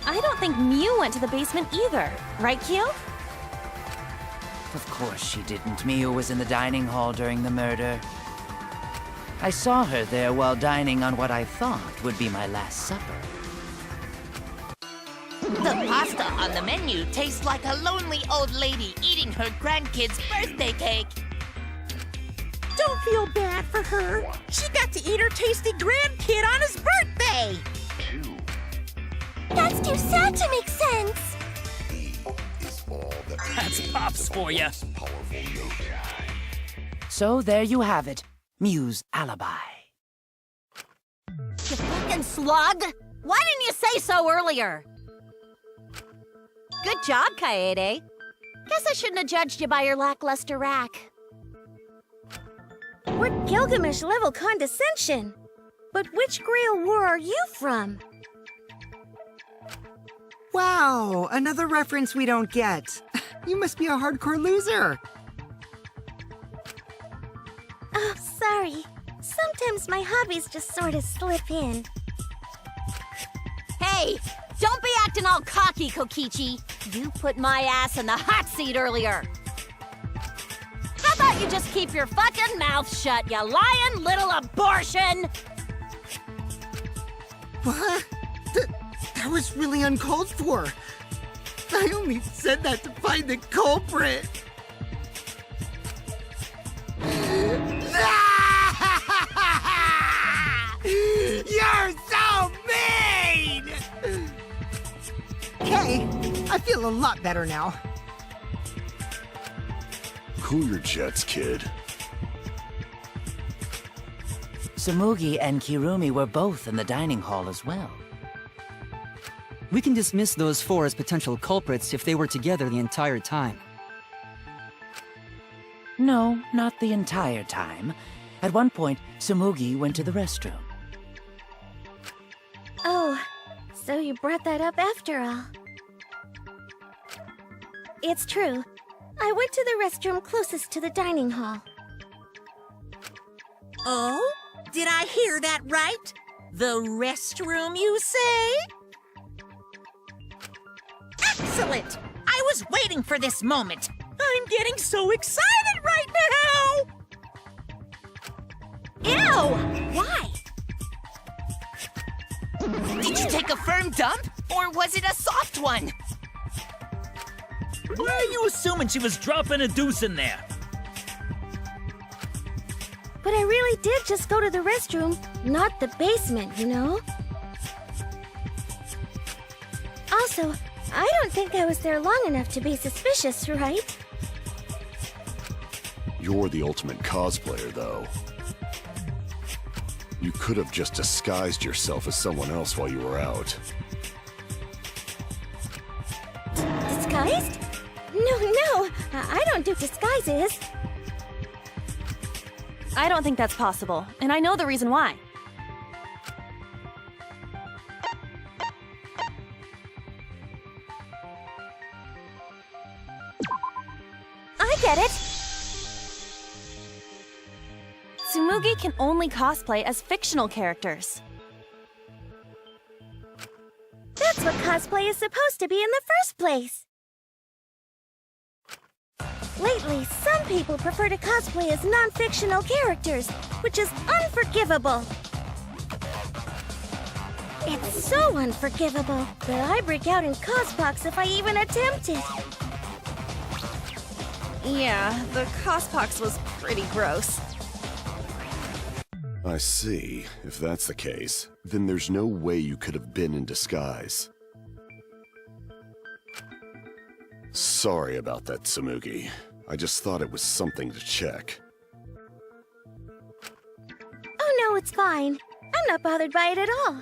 I don't think Mew went to the basement either. Right, Kyo? Of course she didn't. Mew was in the dining hall during the murder. I saw her there while dining on what I thought would be my last supper. The pasta on the menu tastes like a lonely old lady eating her grandkid's birthday cake. Don't feel bad for her. She got to eat her tasty grandkid on his birthday. That's too sad to make sense. That's Pops for you. So there you have it. Mew's alibi. You fucking slug! Why didn't you say so earlier? Good job, Kaede. Guess I shouldn't have judged you by your lackluster rack. What Gilgamesh-level condescension? But which Grail War are you from? Wow, another reference we don't get. You must be a hardcore loser. Oh, sorry. Sometimes my hobbies just sort of slip in. Hey, don't be acting all cocky, Kokichi. You put my ass in the hot seat earlier. How about you just keep your fucking mouth shut, you lying little abortion? What? That was really uncalled for. I only said that to find the culprit. You're so mean! Okay, I feel a lot better now. Cool your jets, kid. Tsumugi and Kirumi were both in the dining hall as well. We can dismiss those four as potential culprits if they were together the entire time. No, not the entire time. At one point, Tsumugi went to the restroom. Oh, so you brought that up after all. It's true. I went to the restroom closest to the dining hall. Oh? Did I hear that right? The restroom, you say? Excellent! I was waiting for this moment. I'm getting so excited right now! Ew! Why? Did you take a firm dump, or was it a soft one? Why are you assuming she was dropping a deuce in there? But I really did just go to the restroom, not the basement, you know? Also, I don't think I was there long enough to be suspicious, right? You're the ultimate cosplayer, though. You could have just disguised yourself as someone else while you were out. Disguised? No, I don't do disguises. I don't think that's possible, and I know the reason why. I get it! Tsumugi can only cosplay as fictional characters. That's what cosplay is supposed to be in the first place. Lately, some people prefer to cosplay as non-fictional characters, which is unforgivable. It's so unforgivable that I break out in cospox if I even attempt it. Yeah, the cospox was pretty gross. I see. If that's the case, then there's no way you could have been in disguise. Sorry about that, Tsumugi. I just thought it was something to check. Oh no, it's fine. I'm not bothered by it at all.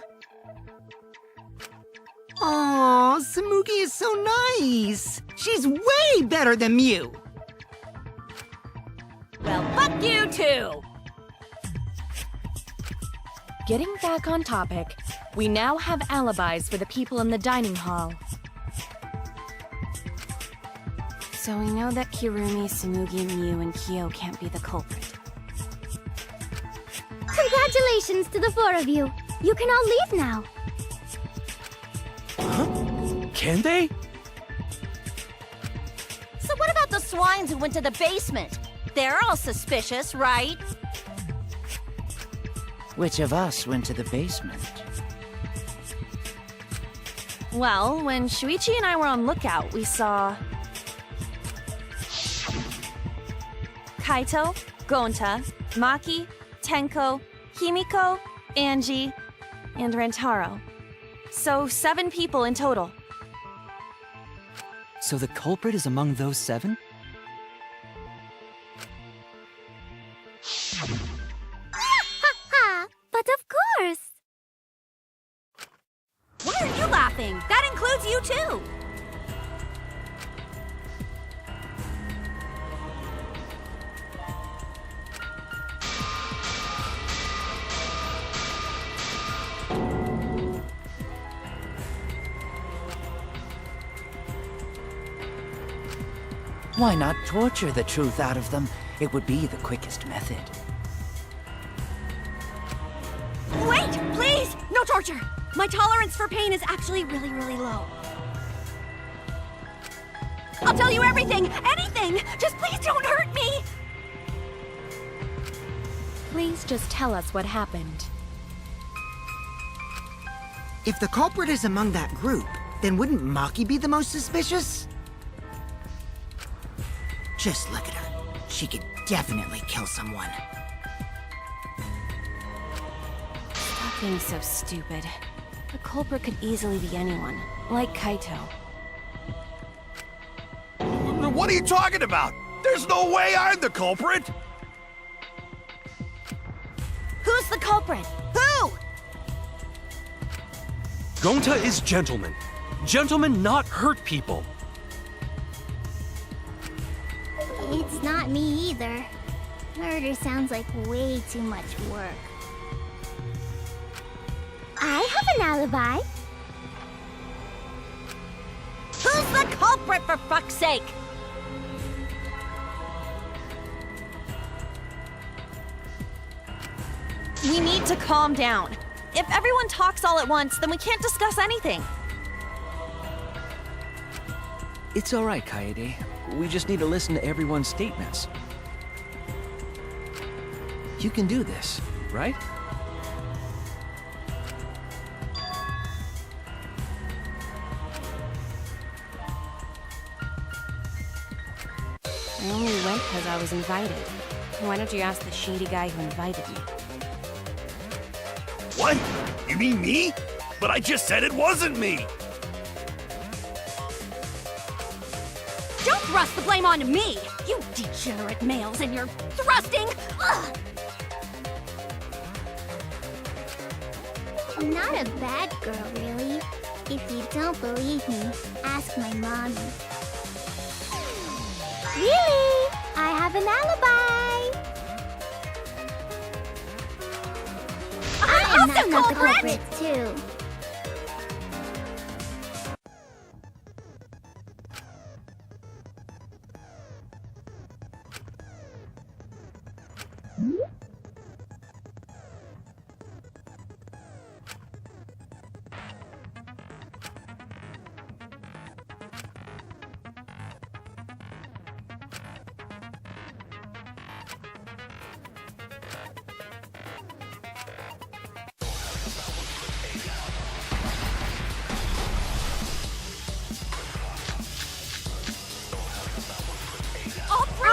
Aw, Tsumugi is so nice. She's way better than Mew. Well, fuck you too! Getting back on topic, we now have alibis for the people in the dining hall. So we know that Kirumi, Tsumugi, Mew, and Kyo can't be the culprit. Congratulations to the four of you! You can all leave now! Huh? Can they? So what about the swines who went to the basement? They're all suspicious, right? Which of us went to the basement? Well, when Shuichi and I were on lookout, we saw Kaito, Gonta, Maki, Tenko, Himiko, Angie, and Rentaro. So 7 people in total. So the culprit is among those 7? Ha! But of course! Why are you laughing? That includes you too! Why not torture the truth out of them? It would be the quickest method. Wait, please! No torture! My tolerance for pain is actually really, really low. I'll tell you everything! Anything! Just please don't hurt me! Please just tell us what happened. If the culprit is among that group, then wouldn't Maki be the most suspicious? Just look at her. She could definitely kill someone. Stop being so stupid. The culprit could easily be anyone, like Kaito. What are you talking about? There's no way I'm the culprit! Who's the culprit? Who? Gonta is gentleman. Gentlemen not hurt people. It's not me either. Murder sounds like way too much work. I have an alibi. Who's the culprit, for fuck's sake? We need to calm down. If everyone talks all at once, then we can't discuss anything. It's all right, Kaede. We just need to listen to everyone's statements. You can do this, right? I only went because I was invited. Why don't you ask the shady guy who invited me? What? You mean me? But I just said it wasn't me! Don't thrust the blame onto me! You degenerate males and your thrusting! Ugh. I'm not a bad girl, really. If you don't believe me, ask my mommy. Really? I have an alibi! I am also not the culprit! culprit, too.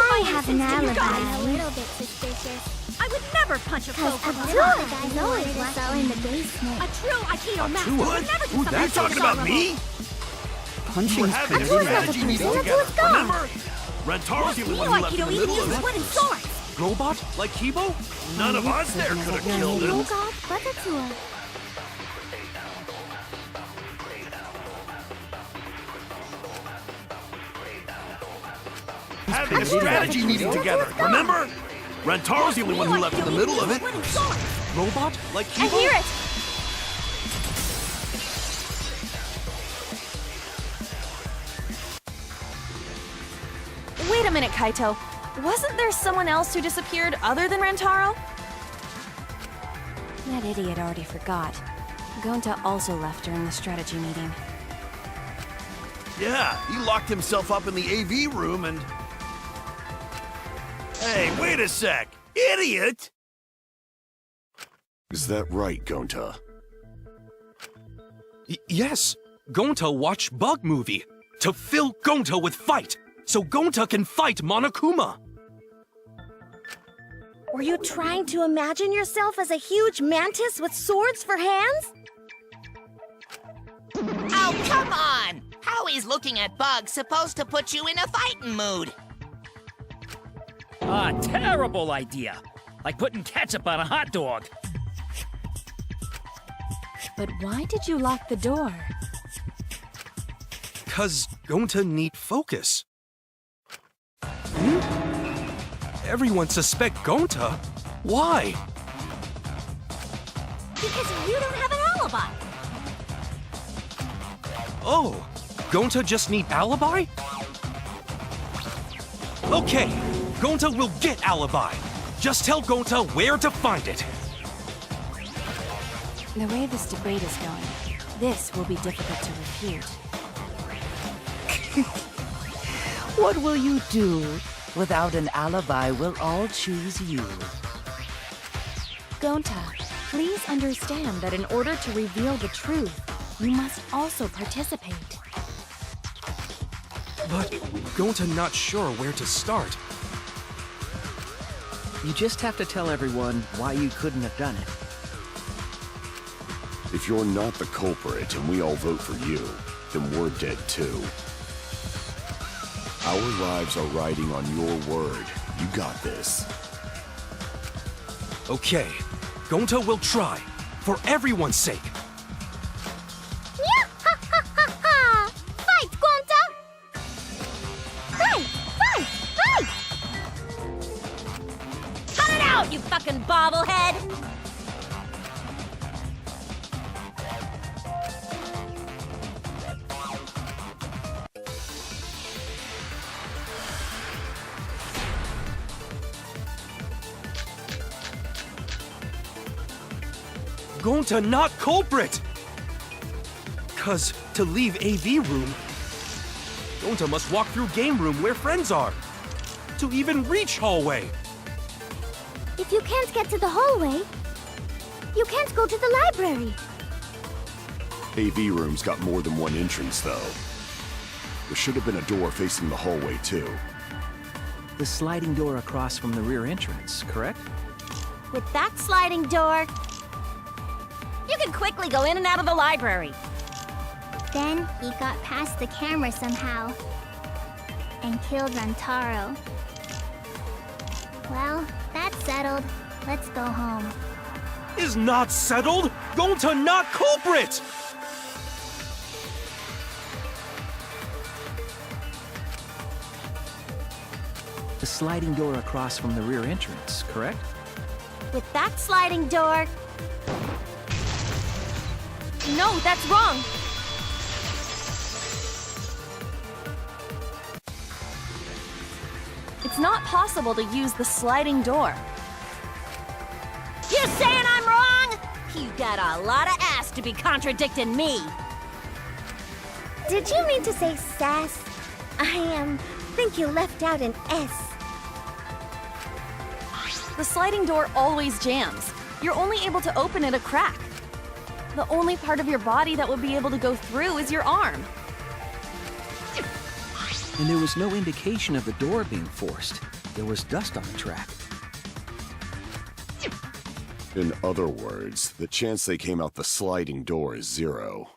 I have an alibi. A little bit suspicious. I would never punch a foe Because from a behind. true guy always cell in the basement. A true Aikido master True? would never do Who's something that so talking about dishonorable. me? Punching's We're having pretty a not the strategy person, meeting that's together, who's gone. remember? Rentaro's the only Neo one who left in Aikido the even middle of uses it. wooden swords. Robot? Like Kibo? None of us there could have killed him. Oh God, but a tour. Having a strategy meeting together, remember? Rentaro's the only one who left in the middle of it. Wooden swords. Robot? Like I Kibo? hear it! Wait a minute, Kaito. Wasn't there someone else who disappeared other than Rentaro? That idiot already forgot. Gonta also left during the strategy meeting. Yeah, he locked himself up in the AV room and... Hey, wait a sec! Idiot! Is that right, Gonta? Yes! Gonta watched Bug Movie to fill Gonta with fight, so Gonta can fight Monokuma! Were you trying to imagine yourself as a huge mantis with swords for hands? Oh, come on! How is looking at bugs supposed to put you in a fighting mood? Ah, terrible idea. Like putting ketchup on a hot dog. But why did you lock the door? 'Cause Gonta need focus. Everyone suspect Gonta? Why? Because you don't have an alibi. Oh, Gonta just need alibi? Okay, Gonta will get alibi. Just tell Gonta where to find it. The way this debate is going, this will be difficult to refute. What will you do? Without an alibi, we'll all choose you. Gonta, please understand that in order to reveal the truth, you must also participate. But Gonta not sure where to start. You just have to tell everyone why you couldn't have done it. If you're not the culprit and we all vote for you, then we're dead too. Our lives are riding on your word. You got this. Okay, Gonta will try, for everyone's sake. Fight, Gonta! Fight! Fight! Fight! Cut it out, you fucking bobblehead! Gonta not culprit! 'Cause to leave AV room, Gonta must walk through game room where friends are. To even reach hallway. If you can't get to the hallway, you can't go to the library. AV room's got more than one entrance, though. There should have been a door facing the hallway, too. The sliding door across from the rear entrance, correct? With that sliding door, you can quickly go in and out of the library. Then he got past the camera somehow and killed Rantaro. Well, that's settled. Let's go home. Is not settled? Gonta not culprit! The sliding door across from the rear entrance, correct? With that sliding door... No, that's wrong! It's not possible to use the sliding door. You saying I'm wrong? You got a lot of ass to be contradicting me. Did you mean to say sass? I think you left out an S. The sliding door always jams. You're only able to open it a crack. The only part of your body that would be able to go through is your arm. And there was no indication of the door being forced. There was dust on the track. In other words, the chance they came out the sliding door is 0.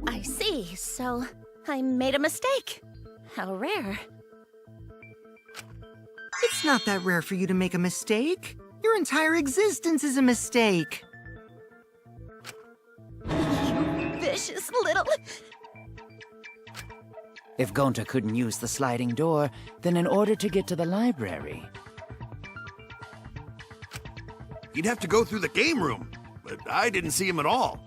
I see. So, I made a mistake. How rare. It's not that rare for you to make a mistake. Your entire existence is a mistake. You vicious little... If Gonta couldn't use the sliding door, then in order to get to the library... He'd have to go through the game room, but I didn't see him at all.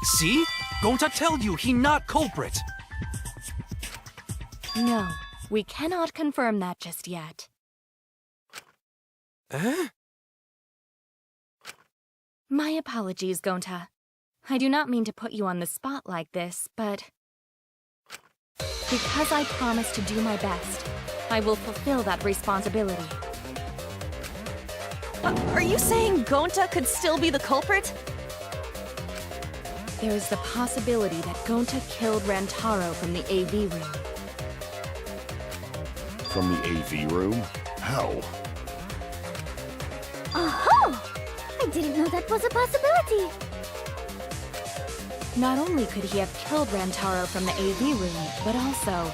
See? Gonta tell you he not culprit. No, we cannot confirm that just yet. Eh? My apologies, Gonta. I do not mean to put you on the spot like this, but because I promised to do my best, I will fulfill that responsibility. Are you saying Gonta could still be the culprit? There is the possibility that Gonta killed Rantaro from the AV room. From the AV room? How? Oh! I didn't know that was a possibility. Not only could he have killed Rantaro from the AV room, but also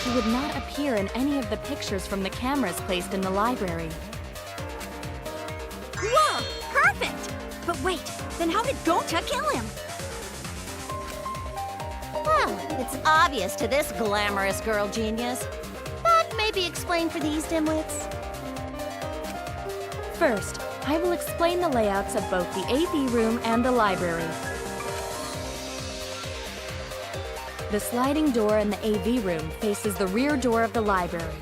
he would not appear in any of the pictures from the cameras placed in the library. Whoa! Perfect! But wait, then how did Gonta kill him? Well, it's obvious to this glamorous girl genius, but maybe explain for these dimwits. First, I will explain the layouts of both the AV room and the library. The sliding door in the AV room faces the rear door of the library.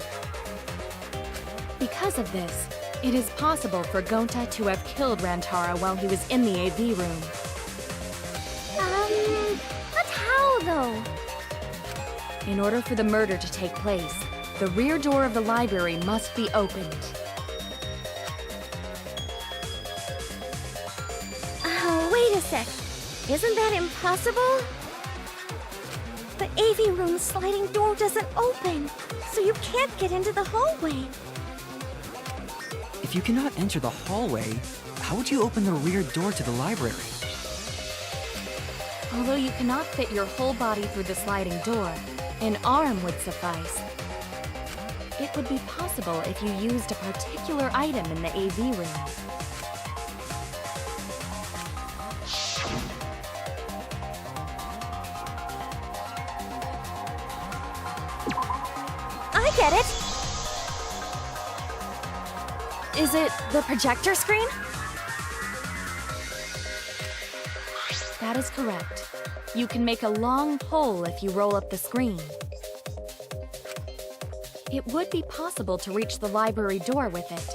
Because of this, it is possible for Gonta to have killed Rantaro while he was in the AV room. But how though? In order for the murder to take place, the rear door of the library must be opened. Wait a sec. Isn't that impossible? The AV room's sliding door doesn't open, so you can't get into the hallway. If you cannot enter the hallway, how would you open the rear door to the library? Although you cannot fit your whole body through the sliding door, an arm would suffice. It would be possible if you used a particular item in the AV room. I get it. Is it the projector screen? That is correct. You can make a long pole if you roll up the screen. It would be possible to reach the library door with it.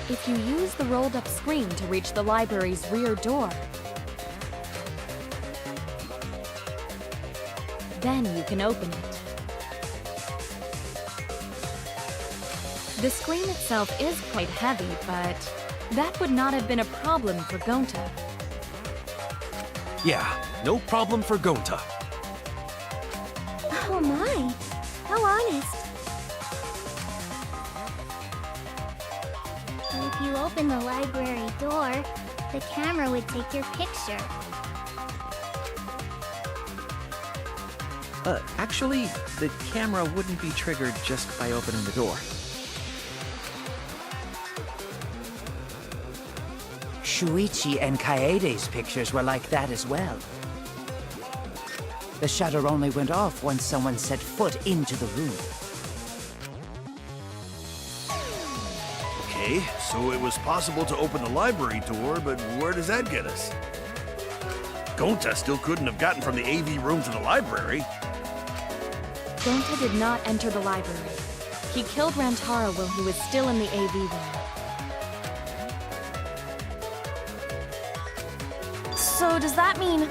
If you use the rolled up screen to reach the library's rear door, then you can open it. The screen itself is quite heavy, but that would not have been a problem for Gonta. Yeah, no problem for Gonta. Oh my, how honest. If you open the library door, the camera would take your picture. Actually, the camera wouldn't be triggered just by opening the door. Shuichi and Kaede's pictures were like that as well. The shutter only went off once someone set foot into the room. Okay, so it was possible to open the library door, but where does that get us? Gonta still couldn't have gotten from the AV room to the library. Gonta did not enter the library. He killed Rantaro while he was still in the AV room. So does that mean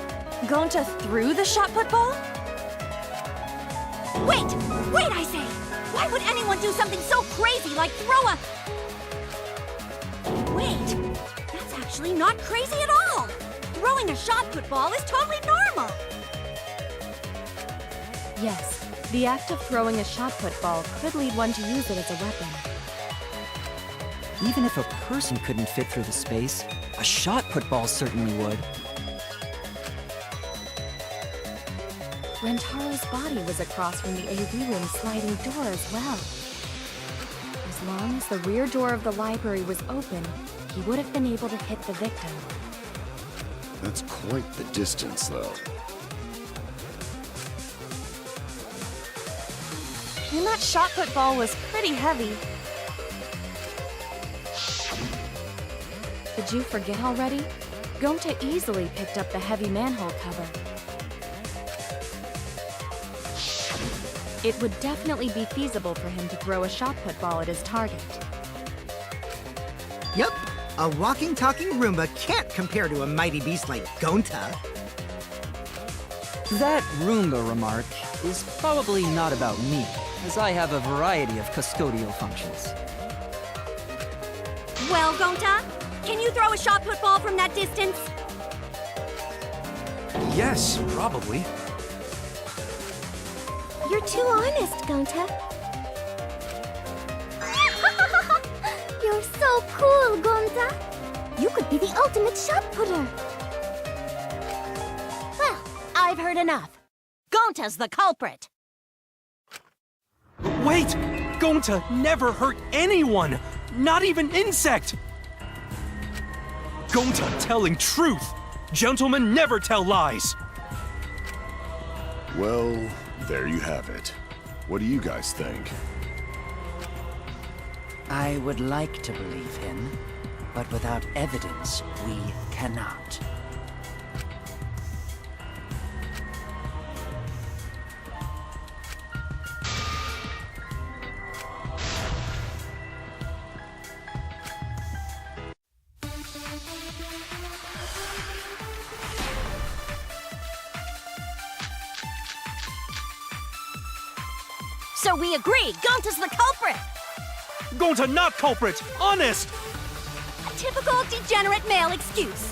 Gonta threw the shot put ball? Wait! Wait, I say! Why would anyone do something so crazy like throw a... Wait! That's actually not crazy at all! Throwing a shot put ball is totally normal! Yes, the act of throwing a shot put ball could lead one to use it as a weapon. Even if a person couldn't fit through the space, a shot put ball certainly would. Rantaro's body was across from the AV room sliding door as well. As long as the rear door of the library was open, he would have been able to hit the victim. That's quite the distance, though. And that shot put ball was pretty heavy. Did you forget already? Gonta easily picked up the heavy manhole cover. It would definitely be feasible for him to throw a shot put ball at his target. Yep, a walking, talking Roomba can't compare to a mighty beast like Gonta. That Roomba remark is probably not about me, as I have a variety of custodial functions. Well, Gonta, can you throw a shot put ball from that distance? Yes, probably. You're too honest, Gonta. You're so cool, Gonta. You could be the ultimate shot putter. Well, I've heard enough. Gonta's the culprit. Wait! Gonta never hurt anyone! Not even insect! Gonta telling truth! Gentlemen never tell lies! Well, there you have it. What do you guys think? I would like to believe him, but without evidence, we cannot. So we agree, Gonta's the culprit! Gonta not culprit! Honest! A typical degenerate male excuse.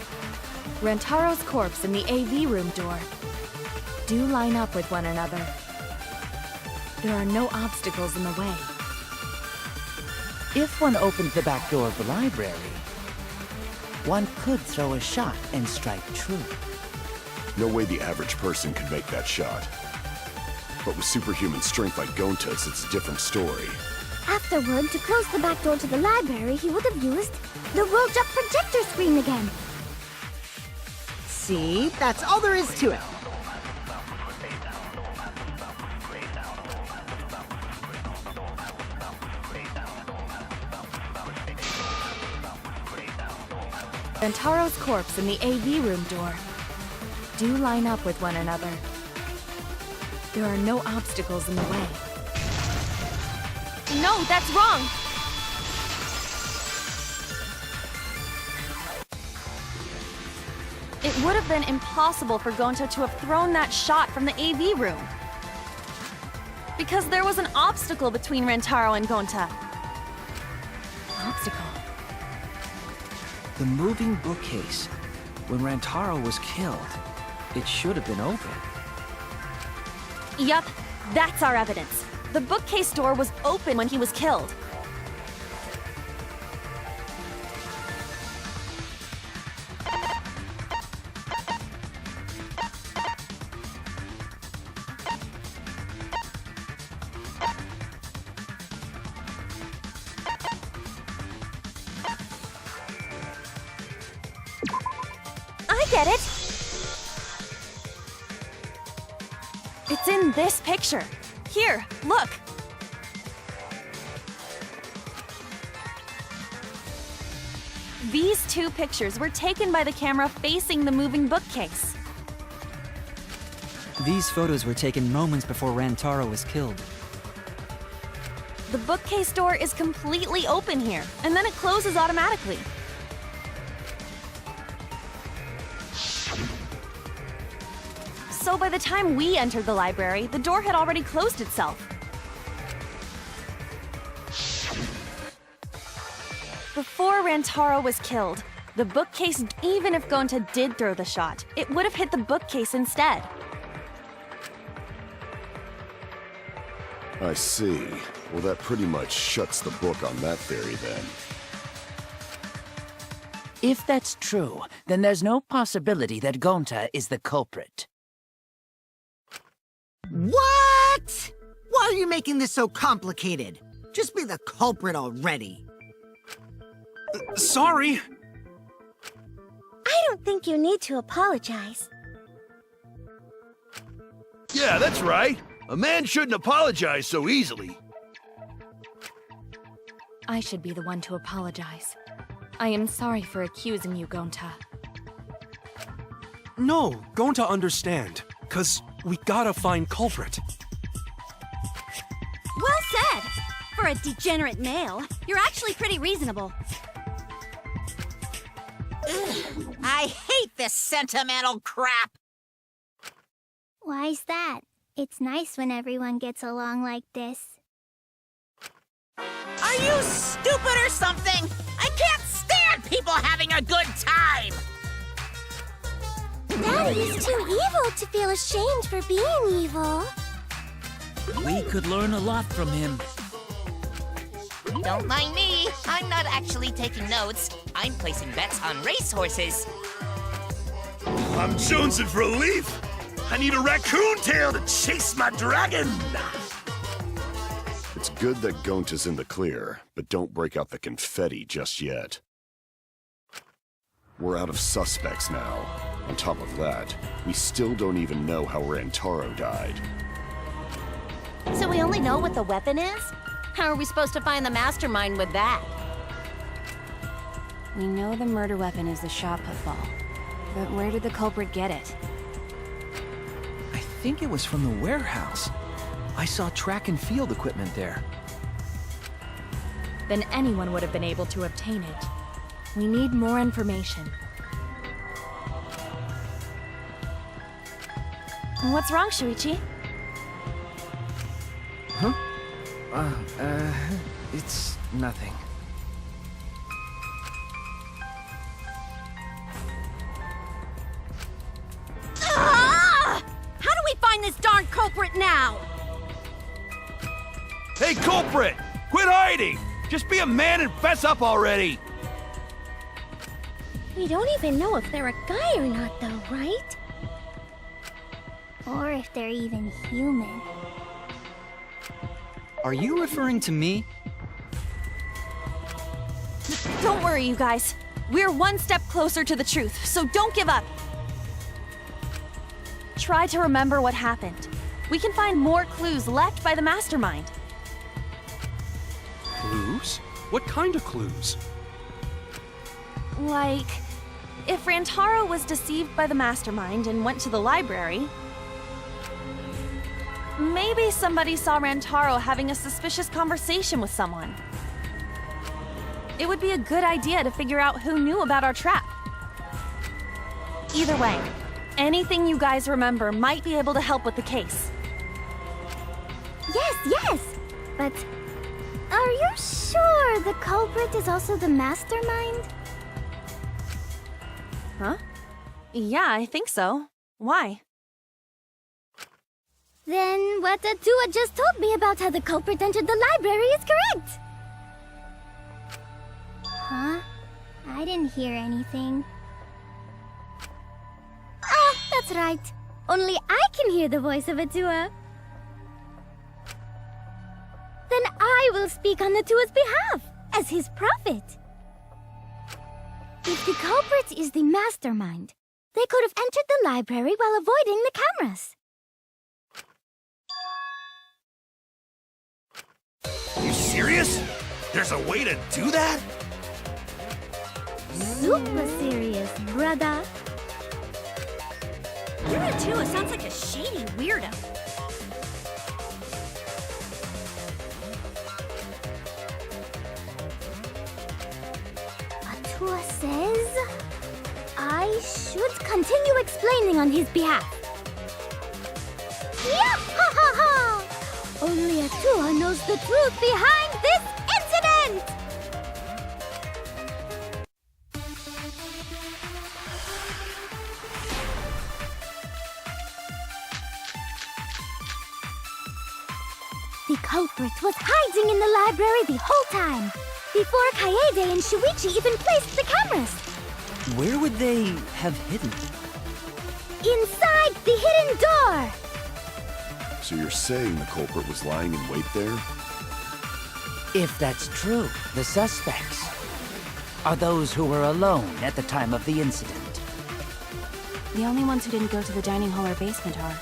Rantaro's corpse and the AV room door do line up with one another. There are no obstacles in the way. If one opened the back door of the library, one could throw a shot and strike true. No way the average person could make that shot. But with superhuman strength like Gonta's, it's a different story. Afterward, to close the back door to the library, he would have used the rolled-up projector screen again. See? That's all there is to it. Rantaro's corpse and the AV room door do line up with one another. There are no obstacles in the way. No, that's wrong! It would have been impossible for Gonta to have thrown that shot from the AV room. Because there was an obstacle between Rantaro and Gonta. Obstacle? The moving bookcase. When Rantaro was killed, it should have been open. Yup, that's our evidence. The bookcase door was open when he was killed. I get it. It's in this picture. Here, look. These two pictures were taken by the camera facing the moving bookcase. These photos were taken moments before Rantaro was killed. The bookcase door is completely open here, and then it closes automatically. So by the time we entered the library, the door had already closed itself. Before Rantaro was killed, the bookcase, even if Gonta did throw the shot, it would have hit the bookcase instead. I see. Well, that pretty much shuts the book on that theory, then. If that's true, then there's no possibility that Gonta is the culprit. What? Why are you making this so complicated? Just be the culprit already. Sorry. I don't think you need to apologize. Yeah, that's right. A man shouldn't apologize so easily. I should be the one to apologize. I am sorry for accusing you, Gonta. No, Gonta understand. 'Cause we gotta find culprit. Well said! For a degenerate male, you're actually pretty reasonable. Ugh, I hate this sentimental crap! Why's that? It's nice when everyone gets along like this. Are you stupid or something? I can't stand people having a good time! Daddy is too evil to feel ashamed for being evil. We could learn a lot from him. Don't mind me. I'm not actually taking notes. I'm placing bets on racehorses. I'm jonesing for a leaf. I need a raccoon tail to chase my dragon. It's good that Gonta's in the clear, but don't break out the confetti just yet. We're out of suspects now. On top of that, we still don't even know how Rantaro died. So we only know what the weapon is? How are we supposed to find the mastermind with that? We know the murder weapon is the shot put ball. But where did the culprit get it? I think it was from the warehouse. I saw track and field equipment there. Then anyone would have been able to obtain it. We need more information. What's wrong, Shuichi? Huh? It's nothing. Ah! How do we find this darn culprit now? Hey, culprit! Quit hiding! Just be a man and fess up already! We don't even know if they're a guy or not, though, right? Or if they're even human. Are you referring to me? Don't worry, you guys. We're one step closer to the truth, so don't give up. Try to remember what happened. We can find more clues left by the mastermind. Clues? What kind of clues? Like, if Rantaro was deceived by the mastermind and went to the library, maybe somebody saw Rantaro having a suspicious conversation with someone. It would be a good idea to figure out who knew about our trap. Either way, anything you guys remember might be able to help with the case. Yes! But are you sure the culprit is also the mastermind? Huh? Yeah, I think so. Why? Then what Atua just told me about how the culprit entered the library is correct! Huh? I didn't hear anything. Oh, that's right. Only I can hear the voice of Atua. Then I will speak on Atua's behalf, as his prophet. If the culprit is the mastermind, they could have entered the library while avoiding the cameras. You serious? There's a way to do that? Super serious, brother. Atua sounds like a shady weirdo. Atua says I should continue explaining on his behalf. Yeah-ha-ha-ha! Only Atua knows the truth behind this incident! The culprit was hiding in the library the whole time, before Kaede and Shuichi even placed the cameras. Where would they have hidden? Inside the hidden door! So you're saying the culprit was lying in wait there? If that's true, the suspects are those who were alone at the time of the incident. The only ones who didn't go to the dining hall or basement are...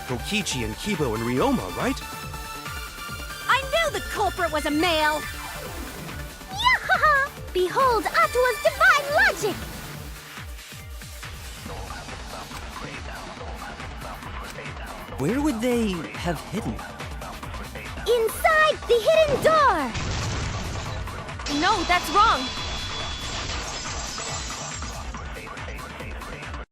Kokichi and Kibo and Ryoma, right? I knew the culprit was a male! Yahaha! Behold Atua's divine logic! Where would they have hidden? Inside the hidden door! No, that's wrong!